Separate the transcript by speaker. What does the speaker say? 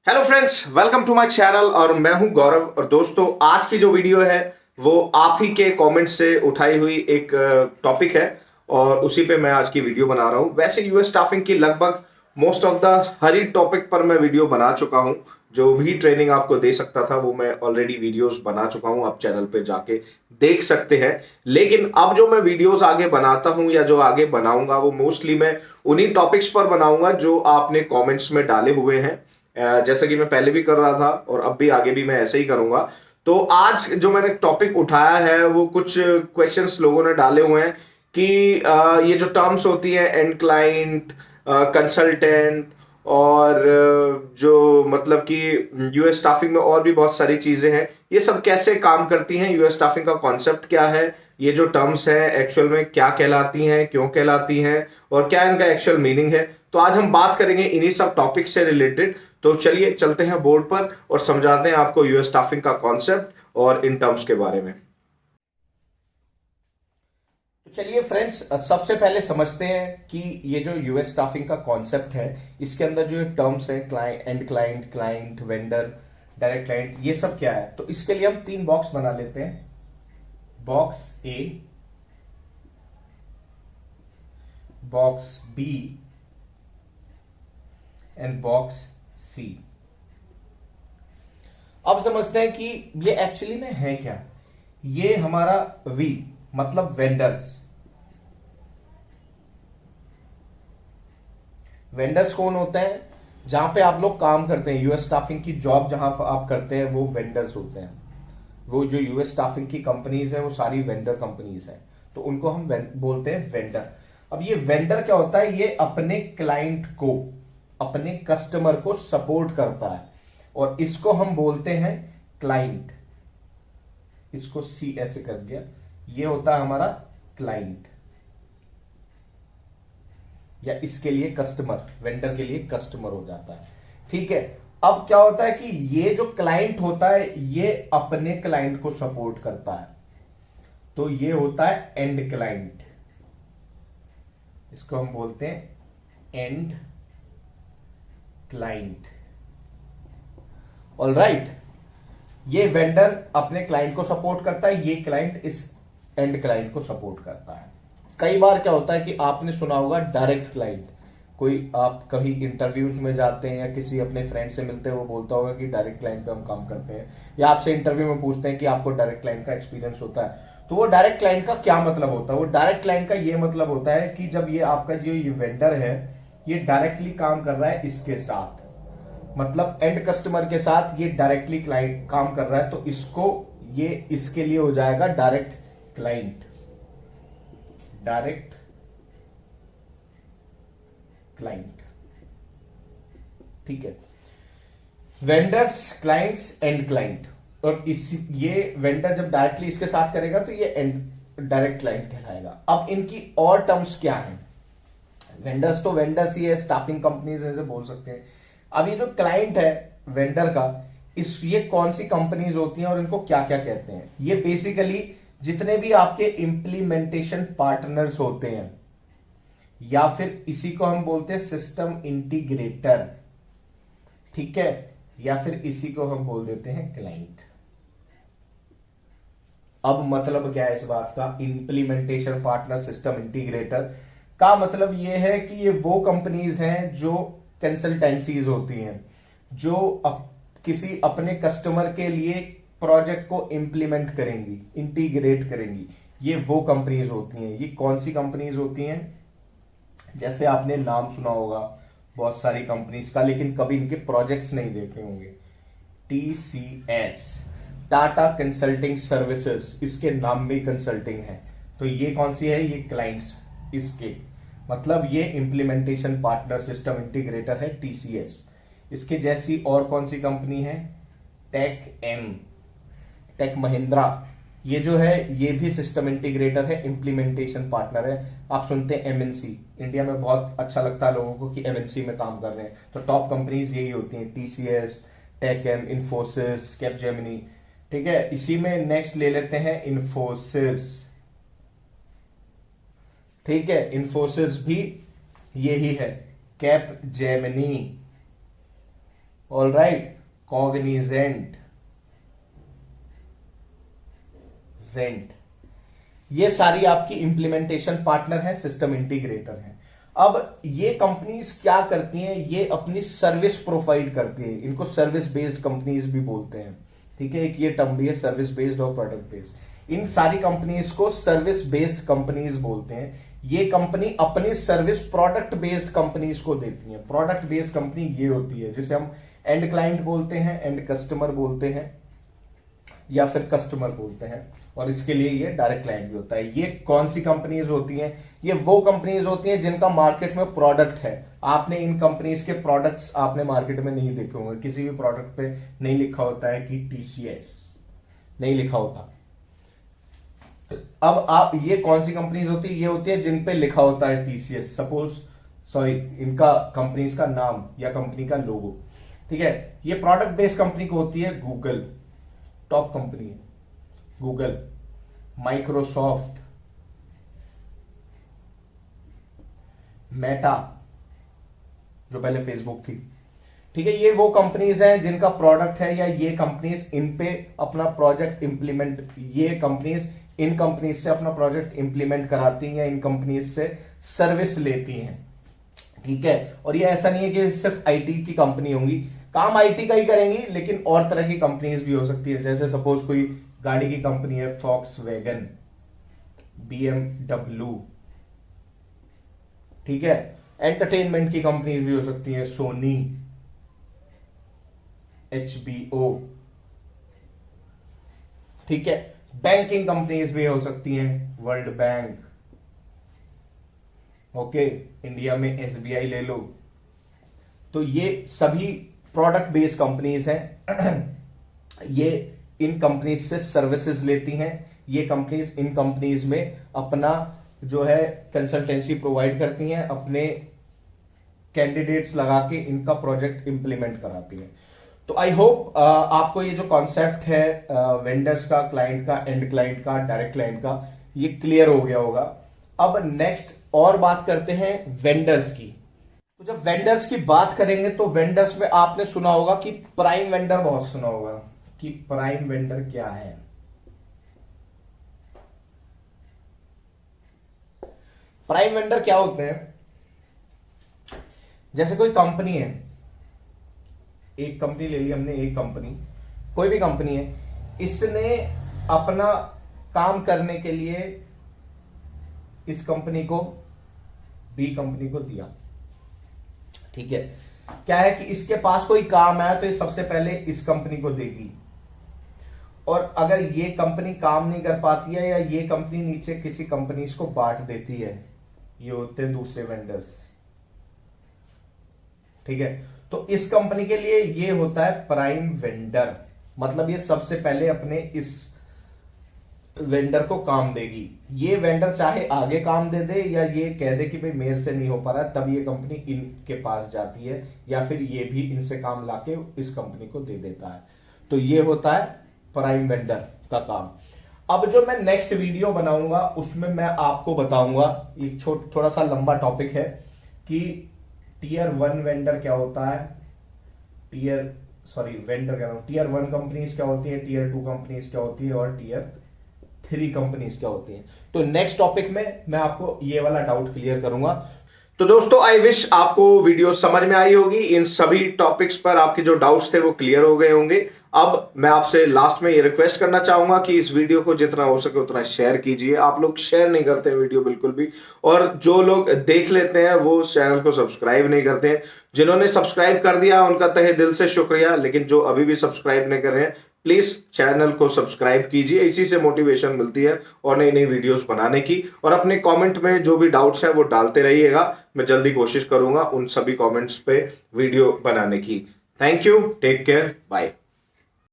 Speaker 1: Hello friends, welcome to my channel और मैं हूं गौरव। और दोस्तों, आज की जो वीडियो है वो आप ही के कमेंट से उठाई हुई एक टॉपिक है और उसी पे मैं आज की वीडियो बना रहा हूं। वैसे यूएस स्टाफिंग की लगभग most of the her he topic पर मैं वीडियो बना चुका हूं। जो भी ट्रेनिंग आपको दे सकता था वो मैं ऑलरेडी वीडियोस बना चुका हूं, आप चैनल पे जाके देख सकते हैं। लेकिन अब जो मैं वीडियोस आगे बनाता हूं या जो आगे बनाऊंगा वो मोस्टली मैं उन्हीं टॉपिक्स पर बनाऊंगा जो आपने कमेंट्स में डाले हुए हैं। जैसा कि मैं पहले भी कर रहा था और अब भी आगे भी मैं ऐसे ही करूंगा। तो आज जो मैंने टॉपिक उठाया है वो कुछ क्वेश्चंस लोगों ने डाले हुए हैं कि ये जो टर्म्स होती है एंड क्लाइंट, कंसल्टेंट और जो मतलब कि यूएस स्टाफिंग में और भी बहुत सारी चीजें हैं, ये सब कैसे काम करती हैं, यूएस स्टाफिंग का कॉन्सेप्ट क्या है, ये जो टर्म्स हैं एक्चुअल में क्या कहलाती हैं, क्यों कहलाती हैं और क्या इनका एक्चुअल मीनिंग है। तो आज हम बात करेंगे इन्हीं सब टॉपिक से रिलेटेड। तो चलिए चलते हैं बोर्ड पर और समझाते हैं आपको यूएस स्टाफिंग का कॉन्सेप्ट और इन टर्म्स के बारे में। तो चलिए फ्रेंड्स, सबसे पहले समझते हैं कि ये जो यूएस स्टाफिंग का कॉन्सेप्ट है, इसके अंदर जो टर्म्स हैं client, and client, client, vendor, direct client, ये सब क्या है। तो इसके लिए हम तीन बॉक्स बना लेते हैं। Box A, box B and box C. अब समझते हैं कि ये एक्चुअली में है क्या। ये हमारा वी मतलब वेंडर्स। वेंडर्स कौन होते हैं? जहां पे आप लोग काम करते हैं, यूएस स्टाफिंग की जॉब जहां पर आप करते हैं वो वेंडर्स होते हैं। वो जो यूएस स्टाफिंग की कंपनीज है वो सारी वेंडर कंपनीज है, तो उनको हम बोलते हैं वेंडर। अब ये वेंडर क्या होता है? ये अपने क्लाइंट को, अपने कस्टमर को सपोर्ट करता है और इसको हम बोलते हैं क्लाइंट। इसको सी ऐसे कर दिया, ये होता है हमारा क्लाइंट, या इसके लिए कस्टमर, वेंडर के लिए कस्टमर हो जाता है। ठीक है। अब क्या होता है कि ये जो क्लाइंट होता है ये अपने क्लाइंट को सपोर्ट करता है, तो ये होता है एंड क्लाइंट। इसको हम बोलते हैं एंड क्लाइंट। ऑलराइट। ये वेंडर अपने क्लाइंट को सपोर्ट करता है, ये क्लाइंट इस एंड क्लाइंट को सपोर्ट करता है। कई बार क्या होता है कि आपने सुना होगा डायरेक्ट क्लाइंट। कोई आप कभी इंटरव्यूज में जाते हैं या किसी अपने फ्रेंड से मिलते हैं, वो बोलता होगा कि डायरेक्ट क्लाइंट पे हम काम करते हैं, या आपसे इंटरव्यू में पूछते हैं कि आपको डायरेक्ट क्लाइंट का एक्सपीरियंस होता है। तो वो डायरेक्ट क्लाइंट का क्या मतलब होता है? वो डायरेक्ट क्लाइंट का ये मतलब होता है कि जब ये आपका जो ये वेंडर है ये डायरेक्टली काम कर रहा है इसके साथ, मतलब एंड कस्टमर के साथ ये डायरेक्टली क्लाइंट काम कर रहा है, तो इसको ये इसके लिए हो जाएगा डायरेक्ट क्लाइंट। Direct client. ठीक है। Vendors, clients, and client. और इस ये वेंडर जब डायरेक्टली इसके साथ करेगा तो ये एंड डायरेक्ट क्लाइंट कहलाएगा। अब इनकी और टर्म्स क्या हैं? वेंडर्स तो वेंडर्स ही है, स्टाफिंग कंपनीज ऐसे बोल सकते हैं। अब ये जो क्लाइंट है वेंडर का, इस ये कौन सी कंपनीज होती हैं और इनको क्या क्या कहते हैं? ये बेसिकली जितने भी आपके इंप्लीमेंटेशन पार्टनर्स होते हैं, या फिर इसी को हम बोलते हैं सिस्टम इंटीग्रेटर। ठीक है। या फिर इसी को हम बोल देते हैं क्लाइंट। अब मतलब क्या है इस बात का? इंप्लीमेंटेशन पार्टनर, सिस्टम इंटीग्रेटर का मतलब यह है कि ये वो कंपनीज हैं जो कंसल्टेंसीज होती हैं, जो किसी अपने कस्टमर के लिए प्रोजेक्ट को इंप्लीमेंट करेंगी, इंटीग्रेट करेंगी। ये वो कंपनीज होती हैं। ये कौन सी कंपनीज होती हैं? जैसे आपने नाम सुना होगा बहुत सारी कंपनीज का, लेकिन कभी इनके प्रोजेक्ट्स नहीं देखे होंगे। टीसीएस, टाटा कंसल्टिंग सर्विसेज, इसके नाम में कंसल्टिंग है। तो ये कौन सी है? ये क्लाइंट्स इसके, मतलब ये इंप्लीमेंटेशन पार्टनर, सिस्टम इंटीग्रेटर है टीसीएस। इसके जैसी और कौन सी कंपनी है? Tech M, Tech Mahindra. ये जो है ये भी सिस्टम इंटीग्रेटर है, इंप्लीमेंटेशन पार्टनर है। आप सुनते हैं एमएनसी, इंडिया में बहुत अच्छा लगता है लोगों को कि एमएनसी में काम कर रहे हैं, तो टॉप कंपनीज यही होती हैं, टीसीएस, टेकएम, इन्फोसिस, कैपजेमिनी। ठीक है। इसी में नेक्स्ट ले लेते हैं इन्फोसिस। ठीक है। इन्फोसिस भी यही है, कैपजेमिनी। ऑल राइट, कॉग्निजेंट, जेंट, ये सारी आपकी इंप्लीमेंटेशन पार्टनर है, सिस्टम इंटीग्रेटर है। अब ये कंपनीज क्या करती हैं, ये अपनी सर्विस प्रोवाइड करती है, इनको सर्विस बेस्ड कंपनीज भी बोलते हैं, ठीक है। एक ये टर्म भी है, सर्विस बेस्ड और प्रोडक्ट बेस्ड। इन सारी कंपनीज को सर्विस बेस्ड कंपनीज बोलते हैं। ये कंपनी अपनी सर्विस प्रोडक्ट बेस्ड कंपनीज को देती है। प्रोडक्ट बेस्ड कंपनी ये होती है जिसे हम एंड क्लाइंट बोलते हैं, एंड कस्टमर बोलते हैं, या फिर कस्टमर बोलते हैं, और इसके लिए ये डायरेक्ट क्लाइंट भी होता है। ये कौन सी कंपनीज होती हैं, ये वो कंपनीज होती हैं जिनका मार्केट में प्रोडक्ट है। आपने इन कंपनीज के प्रोडक्ट्स आपने मार्केट में नहीं देखे होंगे, किसी भी प्रोडक्ट पे नहीं लिखा होता है कि टीसीएस, नहीं लिखा होता। अब आप, ये कौन सी कंपनीज होती है, ये होती है जिन पे लिखा होता है टीसीएस, सपोज, सॉरी, इनका कंपनीज का नाम या कंपनी का लोगो, ठीक है। ये प्रोडक्ट बेस्ड कंपनी को होती है गूगल, टॉप कंपनी है गूगल, माइक्रोसॉफ्ट, मेटा जो पहले फेसबुक थी, ठीक है। ये वो कंपनीज हैं जिनका प्रोडक्ट है, या ये कंपनीज इन पे अपना प्रोजेक्ट इंप्लीमेंट, ये कंपनीज इन कंपनीज से अपना प्रोजेक्ट इंप्लीमेंट कराती हैं, या इन कंपनीज से सर्विस लेती हैं, ठीक है। और ये ऐसा नहीं है कि सिर्फ आईटी की कंपनी होंगी, काम आईटी का ही करेंगी, लेकिन और तरह की कंपनीज भी हो सकती है। जैसे सपोज कोई गाड़ी की कंपनी है, फॉक्सवैगन, बीएमडब्ल्यू, ठीक है। एंटरटेनमेंट की कंपनीज भी हो सकती है, सोनी, एचबीओ, ठीक है। बैंकिंग कंपनीज भी हो सकती हैं, वर्ल्ड बैंक, ओके, इंडिया में एसबीआई ले लो। तो ये सभी प्रोडक्ट बेस्ड कंपनीज हैं। ये इन कंपनीज से सर्विसेज लेती हैं। ये कंपनीज इन कंपनीज में अपना जो है कंसल्टेंसी प्रोवाइड करती हैं, अपने कैंडिडेट्स लगा के इनका प्रोजेक्ट इंप्लीमेंट कराती हैं। तो आई होप आपको ये जो कॉन्सेप्ट है वेंडर्स का, क्लाइंट का, एंड क्लाइंट का, डायरेक्ट क्लाइंट का, ये क्लियर हो गया होगा। अब नेक्स्ट और बात करते हैं वेंडर्स की। तो जब वेंडर्स की बात करेंगे तो वेंडर्स में आपने सुना होगा कि प्राइम वेंडर, बहुत सुना होगा कि प्राइम वेंडर क्या है। प्राइम वेंडर क्या होते हैं, जैसे कोई कंपनी है, एक कंपनी ले ली हमने, एक कंपनी, कोई भी कंपनी है, इसने अपना काम करने के लिए इस कंपनी को, बी कंपनी को दिया, ठीक है। क्या है कि इसके पास कोई काम आया तो ये सबसे पहले इस कंपनी को देगी, और अगर ये कंपनी काम नहीं कर पाती है, या ये कंपनी नीचे किसी कंपनीज को बांट देती है, ये होते हैं दूसरे वेंडर्स, ठीक है। तो इस कंपनी के लिए ये होता है प्राइम वेंडर, मतलब ये सबसे पहले अपने इस वेंडर को काम देगी। ये वेंडर चाहे आगे काम दे दे, या ये कह दे कि भाई मेरे से नहीं हो पा रहा, तब ये कंपनी इनके पास जाती है, या फिर ये भी इनसे काम लाके इस कंपनी को दे देता है। तो ये होता है प्राइम वेंडर का काम। अब जो मैं नेक्स्ट वीडियो बनाऊंगा उसमें मैं आपको बताऊंगा, एक थोड़ा सा लंबा टॉपिक है, कि टीयर 1 वेंडर क्या होता है, वेंडर क्या होता है, टीयर 1 कंपनीज क्या होती है, टीयर 2 कंपनीज क्या होती है, और टीयर 3 कंपनीज क्या होती हैं। तो नेक्स्ट टॉपिक में मैं आपको ये वाला डाउट क्लियर करूंगा। तो दोस्तों, आई विश आपको वीडियो समझ में आई होगी। इन सभी टॉपिक्स पर आपके जो डाउट्स थे वो क्लियर हो गए होंगे। अब मैं आपसे लास्ट में ये रिक्वेस्ट करना चाहूंगा कि इस वीडियो को जितना हो सके उतना शेयर कीजिए। आप लोग शेयर नहीं करते हैं वीडियो बिल्कुल भी, और जो लोग देख लेते हैं वो चैनल को सब्सक्राइब नहीं करते हैं। जिन्होंने सब्सक्राइब कर दिया उनका तहे दिल से शुक्रिया, लेकिन जो अभी भी सब्सक्राइब नहीं कर रहे हैं, प्लीज चैनल को सब्सक्राइब कीजिए। इसी से मोटिवेशन मिलती है और नई नई वीडियोस बनाने की। और अपने कमेंट में जो भी डाउट्स हैं वो डालते रहिएगा, मैं जल्दी कोशिश करूंगा उन सभी कमेंट्स पे वीडियो बनाने की। Thank you, take care, bye.